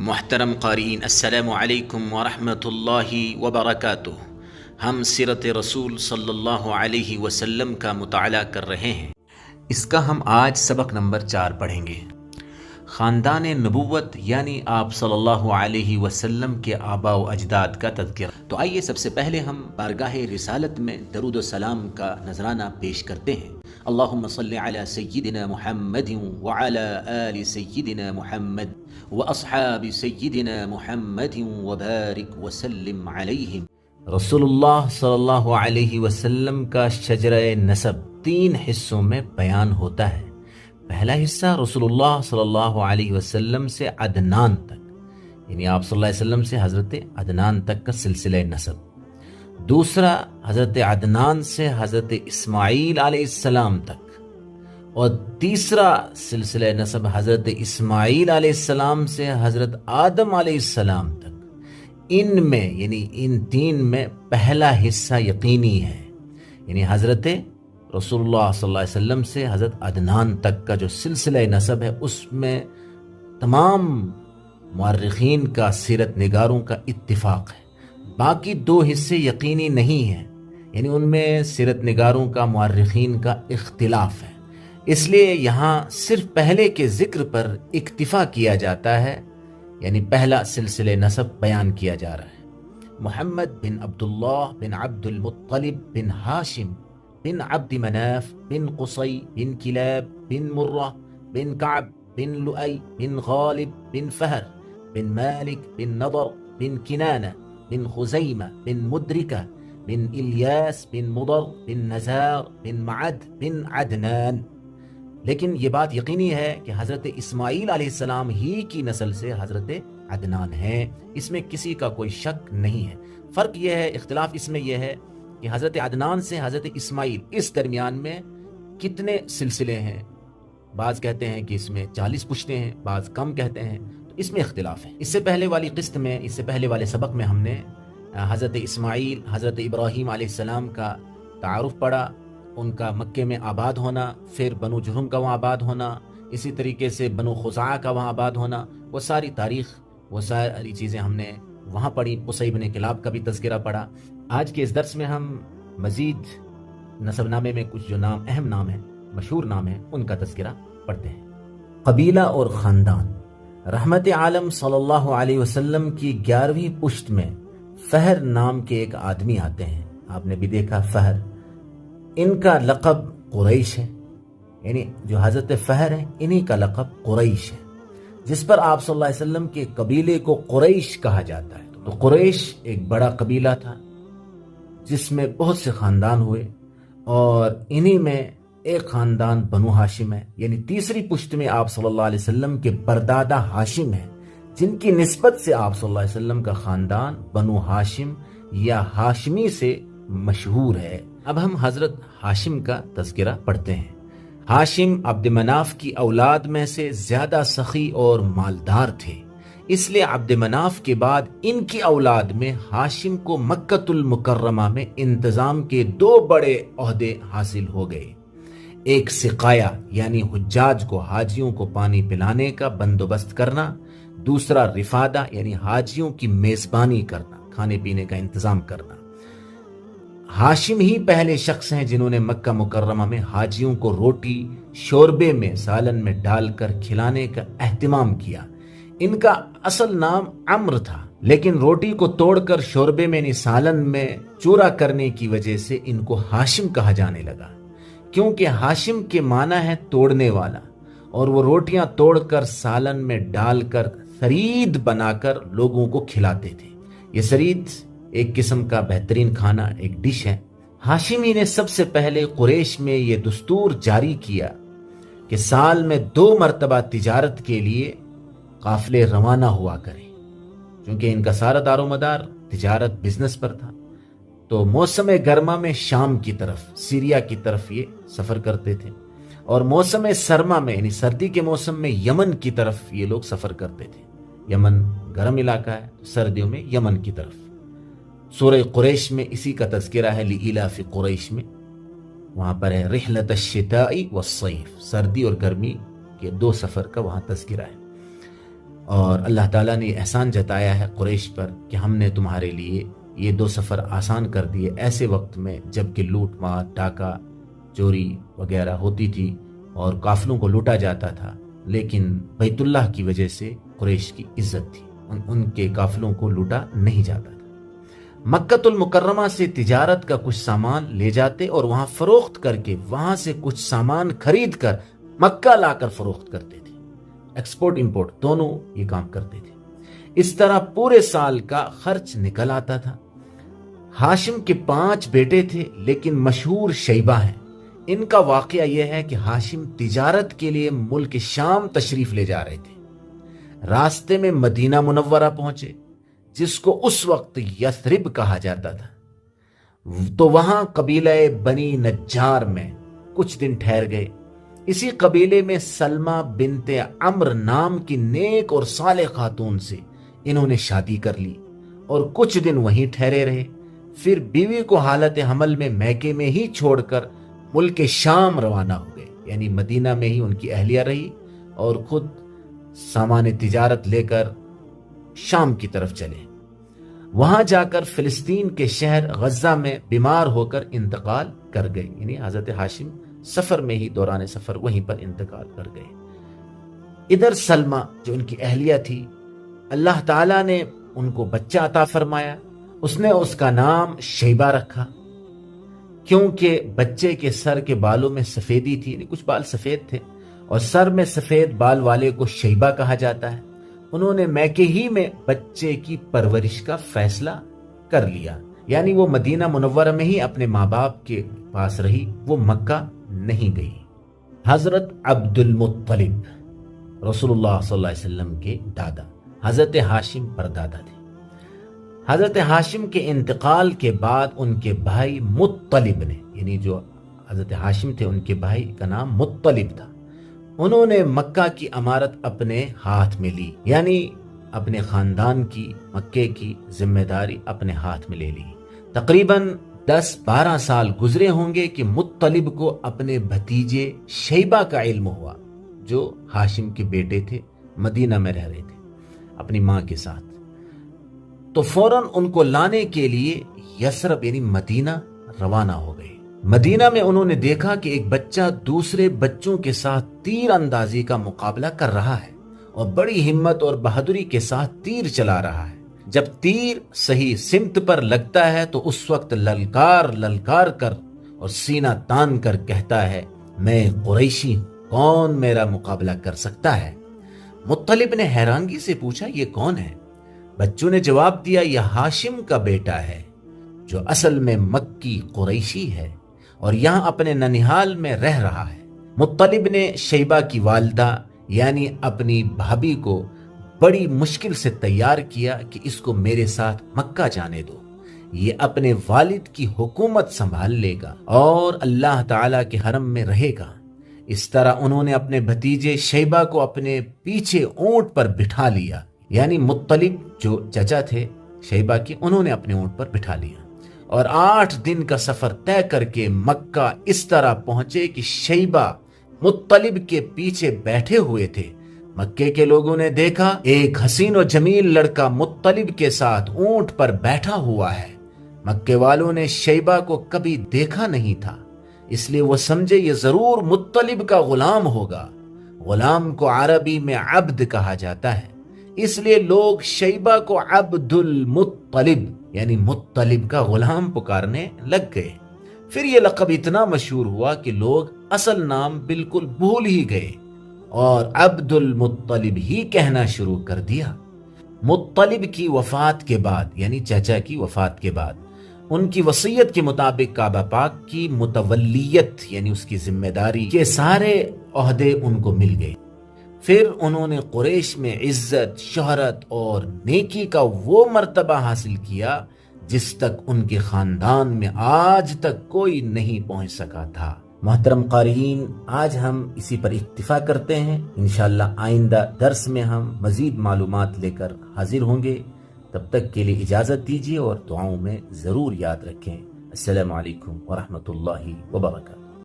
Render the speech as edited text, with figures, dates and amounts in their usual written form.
محترم قارئین، السلام علیکم ورحمۃ اللہ وبرکاتہ۔ ہم سیرت رسول صلی اللہ علیہ وسلم کا مطالعہ کر رہے ہیں۔ اس کا ہم آج سبق نمبر 4 پڑھیں گے۔ خاندان نبوت یعنی آپ صلی اللہ علیہ وسلم کے آباء و اجداد کا تذکرہ۔ تو آئیے سب سے پہلے ہم بارگاہ رسالت میں درود و سلام کا نذرانہ پیش کرتے ہیں۔ اللہم صلی علی سیدنا محمد وعلی آل سیدنا محمد واصحاب سیدنا محمد وبارک وسلم علیہم۔ رسول اللہ صلی اللہ علیہ وسلم کا شجرہ نسب 3 حصوں میں بیان ہوتا ہے۔ پہلا حصہ رسول اللہ صلی اللہ علیہ وسلم سے عدنان تک، یعنی آپ صلی اللہ علیہ وسلم سے حضرت عدنان تک کا سلسلہ نسب۔ دوسرا حضرت عدنان سے حضرت اسماعیل علیہ السلام تک، اور تیسرا سلسلہ نسب حضرت اسماعیل علیہ السلام سے حضرت آدم علیہ السلام تک۔ ان میں یعنی ان 3 میں پہلا حصہ یقینی ہے، یعنی حضرت رسول اللہ صلی اللہ علیہ وسلم سے حضرت عدنان تک کا جو سلسلہ نسب ہے، اس میں تمام مورخین کا، سیرت نگاروں کا اتفاق ہے۔ باقی 2 حصے یقینی نہیں ہیں، یعنی ان میں سیرت نگاروں کا، مورخین کا اختلاف ہے۔ اس لیے یہاں صرف پہلے کے ذکر پر اکتفا کیا جاتا ہے، یعنی پہلا سلسلہ نسب بیان کیا جا رہا ہے۔ محمد بن عبداللہ بن عبد المطلب بن ہاشم بن عبد مناف بن قصی بن کلاب بن مرہ بن کعب بن لؤی بن غالب بن فہر بن مالک بن نضر بن کنانہ بن خزیمہ بن مدرکہ بن الیاس بن مضر بن نزار بن معد بن عدنان۔ لیکن یہ بات یقینی ہے کہ حضرت اسماعیل علیہ السلام ہی کی نسل سے حضرت عدنان ہیں، اس میں کسی کا کوئی شک نہیں ہے۔ فرق یہ ہے، اختلاف اس میں یہ ہے کہ حضرت عدنان سے حضرت اسماعیل اس درمیان میں کتنے سلسلے ہیں۔ بعض کہتے ہیں کہ اس میں 40 پشتیں ہیں، بعض کم کہتے ہیں، تو اس میں اختلاف ہے۔ اس سے پہلے والی قسط میں، اس سے پہلے والے سبق میں ہم نے حضرت اسماعیل، حضرت ابراہیم علیہ السلام کا تعارف پڑھا، ان کا مکے میں آباد ہونا، پھر بنو جرہم کا وہاں آباد ہونا، اسی طریقے سے بنو خزاعہ کا وہاں آباد ہونا، وہ ساری تاریخ، وہ ساری چیزیں ہم نے وہاں پڑھی۔ قصی بن کلاب کا بھی تذکرہ پڑھا۔ آج کے اس درس میں ہم مزید نسب نامے میں کچھ جو نام، اہم نام ہیں، مشہور نام ہیں، ان کا تذکرہ پڑھتے ہیں۔ قبیلہ اور خاندان۔ رحمت عالم صلی اللہ علیہ وسلم کی 11ویں پشت میں فہر نام کے ایک آدمی آتے ہیں، آپ نے بھی دیکھا فہر۔ ان کا لقب قریش ہے، یعنی جو حضرت فہر ہیں انہی کا لقب قریش ہے، جس پر آپ صلی اللہ علیہ وسلم کے قبیلے کو قریش کہا جاتا ہے۔ تو قریش ایک بڑا قبیلہ تھا جس میں بہت سے خاندان ہوئے، اور انہی میں ایک خاندان بنو ہاشم ہے، یعنی تیسری پشت میں آپ صلی اللہ علیہ وسلم کے پردادا ہاشم ہیں، جن کی نسبت سے آپ صلی اللہ علیہ وسلم کا خاندان بنو ہاشم یا ہاشمی سے مشہور ہے۔ اب ہم حضرت ہاشم کا تذکرہ پڑھتے ہیں۔ ہاشم عبد مناف کی اولاد میں سے زیادہ سخی اور مالدار تھے، اس لیے عبد مناف کے بعد ان کی اولاد میں ہاشم کو مکۃ المکرمہ میں انتظام کے 2 بڑے عہدے حاصل ہو گئے۔ ایک سقایا یعنی حجاج کو، حاجیوں کو پانی پلانے کا بندوبست کرنا، دوسرا رفادہ یعنی حاجیوں کی میزبانی کرنا، کھانے پینے کا انتظام کرنا۔ ہاشم ہی پہلے شخص ہیں جنہوں نے مکہ مکرمہ میں حاجیوں کو روٹی شوربے میں، سالن میں ڈال کر کھلانے کا اہتمام کیا۔ ان کا اصل نام عمرو تھا، لیکن روٹی کو توڑ کر شوربے میں یعنی سالن میں چورا کرنے کی وجہ سے ان کو ہاشم کہا جانے لگا، کیونکہ ہاشم کے معنی ہے توڑنے والا، اور وہ روٹیاں توڑ کر سالن میں ڈال کر سرید بنا کر لوگوں کو کھلاتے تھے۔ یہ سرید ایک قسم کا بہترین کھانا، ایک ڈش ہے۔ ہاشمی نے سب سے پہلے قریش میں یہ دستور جاری کیا کہ سال میں 2 مرتبہ تجارت کے لیے قافلے روانہ ہوا کریں، چونکہ ان کا سارا دار و مدار تجارت، بزنس پر تھا۔ تو موسم گرما میں شام کی طرف، سیریا کی طرف یہ سفر کرتے تھے، اور موسم سرما میں یعنی سردی کے موسم میں یمن کی طرف یہ لوگ سفر کرتے تھے۔ یمن گرم علاقہ ہے، سردیوں میں یمن کی طرف۔ سورہ قریش میں اسی کا تذکرہ ہے، لإلاف قریش میں، وہاں پر ہے رحلۃ الشتاء والصیف، سردی اور گرمی کے 2 سفر کا وہاں تذکرہ ہے۔ اور اللہ تعالیٰ نے احسان جتایا ہے قریش پر کہ ہم نے تمہارے لیے یہ 2 سفر آسان کر دیے ایسے وقت میں جب کہ لوٹ مار ڈاکہ چوری وغیرہ ہوتی تھی اور قافلوں کو لوٹا جاتا تھا، لیکن بیت اللہ کی وجہ سے قریش کی عزت تھی، ان کے قافلوں کو لوٹا نہیں جاتا تھا۔ مکۃ المکرمہ سے تجارت کا کچھ سامان لے جاتے اور وہاں فروخت کر کے وہاں سے کچھ سامان خرید کر مکہ لا کر فروخت کرتے تھے، ایکسپورٹ امپورٹ دونوں یہ کام کرتے تھے۔ اس طرح پورے سال کا خرچ نکل آتا تھا۔ ہاشم کے 5 بیٹے تھے لیکن مشہور شیبہ ہیں۔ ان کا واقعہ یہ ہے کہ ہاشم تجارت کے لیے ملک شام تشریف لے جا رہے تھے۔ راستے میں مدینہ منورہ پہنچے جس کو اس وقت یثرب کہا جاتا تھا، تو وہاں قبیلہ بنی نجار میں کچھ دن ٹھہر گئے۔ اسی قبیلے میں سلمہ بنت عمر نام کی نیک اور صالح خاتون سے انہوں نے شادی کر لی اور کچھ دن وہیں ٹھہرے رہے۔ پھر بیوی کو حالت حمل میں میکے میں ہی چھوڑ کر ملک شام روانہ ہو گئے، یعنی مدینہ میں ہی ان کی اہلیہ رہی اور خود سامان تجارت لے کر شام کی طرف چلے۔ وہاں جا کر فلسطین کے شہر غزہ میں بیمار ہو کر انتقال کر گئے، یعنی حضرت ہاشم سفر میں ہی دوران سفر وہیں پر انتقال کر گئے۔ ادھر سلمہ جو ان کی اہلیہ تھی، اللہ تعالیٰ نے ان کو بچہ عطا فرمایا، اس نے اس کا نام شیبہ رکھا، کیونکہ بچے کے سر کے بالوں میں سفیدی تھی، یعنی کچھ بال سفید تھے اور سر میں سفید بال والے کو شیبہ کہا جاتا ہے۔ انہوں نے میکے ہی میں بچے کی پرورش کا فیصلہ کر لیا، یعنی وہ مدینہ منورہ میں ہی اپنے ماں باپ کے پاس رہی، وہ مکہ نہیں گئی۔ حضرت عبد المطلب رسول اللہ صلی اللہ علیہ وسلم کے دادا، حضرت ہاشم پردادا تھے۔ حضرت ہاشم کے انتقال کے بعد ان کے بھائی مطلب نے، یعنی جو حضرت ہاشم تھے ان کے بھائی کا نام مطلب تھا، انہوں نے مکہ کی امارت اپنے ہاتھ میں لی، یعنی اپنے خاندان کی مکے کی ذمہ داری اپنے ہاتھ میں لے لی۔ تقریباً 10-12 سال گزرے ہوں گے کہ مطلب کو اپنے بھتیجے شیبہ کا علم ہوا، جو ہاشم کے بیٹے تھے، مدینہ میں رہ رہے تھے اپنی ماں کے ساتھ، تو فوراً ان کو لانے کے لیے یثرب یعنی مدینہ روانہ ہو گئے۔ مدینہ میں انہوں نے دیکھا کہ ایک بچہ دوسرے بچوں کے ساتھ تیر اندازی کا مقابلہ کر رہا ہے اور بڑی ہمت اور بہادری کے ساتھ تیر چلا رہا ہے۔ جب تیر صحیح سمت پر لگتا ہے تو اس وقت للکار کر اور سینہ تان کر کہتا ہے، میں قریشی ہوں، کون میرا مقابلہ کر سکتا ہے؟ مطلب نے حیرانگی سے پوچھا، یہ کون ہے؟ بچوں نے جواب دیا، یہ ہاشم کا بیٹا ہے جو اصل میں مکی قریشی ہے اور یہاں اپنے ننیحال میں رہ رہا ہے۔ مطلب نے شیبہ کی والدہ یعنی اپنی بھابھی کو بڑی مشکل سے تیار کیا کہ اس کو میرے ساتھ مکہ جانے دو، یہ اپنے والد کی حکومت سنبھال لے گا اور اللہ تعالیٰ کے حرم میں رہے گا۔ اس طرح انہوں نے اپنے بھتیجے شیبہ کو اپنے پیچھے اونٹ پر بٹھا لیا، یعنی مطلب جو چچا تھے شیبہ کے، انہوں نے اپنے اونٹ پر بٹھا لیا اور 8 دن کا سفر طے کر کے مکہ اس طرح پہنچے کہ شیبہ مطلب کے پیچھے بیٹھے ہوئے تھے۔ مکے کے لوگوں نے دیکھا ایک حسین و جمیل لڑکا مطلب کے ساتھ اونٹ پر بیٹھا ہوا ہے۔ مکے والوں نے شیبہ کو کبھی دیکھا نہیں تھا، اس لیے وہ سمجھے یہ ضرور مطلب کا غلام ہوگا۔ غلام کو عربی میں عبد کہا جاتا ہے، اس لیے لوگ شیبہ کو عبد المطلب یعنی مطلب کا غلام پکارنے لگ گئے۔ پھر یہ لقب اتنا مشہور ہوا کہ لوگ اصل نام بالکل بھول ہی گئے اور عبد المطلب ہی کہنا شروع کر دیا۔ مطلب کی وفات کے بعد یعنی چچا کی وفات کے بعد ان کی وصیت کے مطابق کعبہ پاک کی متولیت یعنی اس کی ذمہ داری کے سارے عہدے ان کو مل گئے۔ پھر انہوں نے قریش میں عزت، شہرت اور نیکی کا وہ مرتبہ حاصل کیا جس تک ان کے خاندان میں آج تک کوئی نہیں پہنچ سکا تھا۔ محترم قارئین، آج ہم اسی پر اکتفا کرتے ہیں، انشاءاللہ آئندہ درس میں ہم مزید معلومات لے کر حاضر ہوں گے۔ تب تک کے لیے اجازت دیجیے اور دعاؤں میں ضرور یاد رکھیں۔ السلام علیکم ورحمۃ اللہ وبرکاتہ۔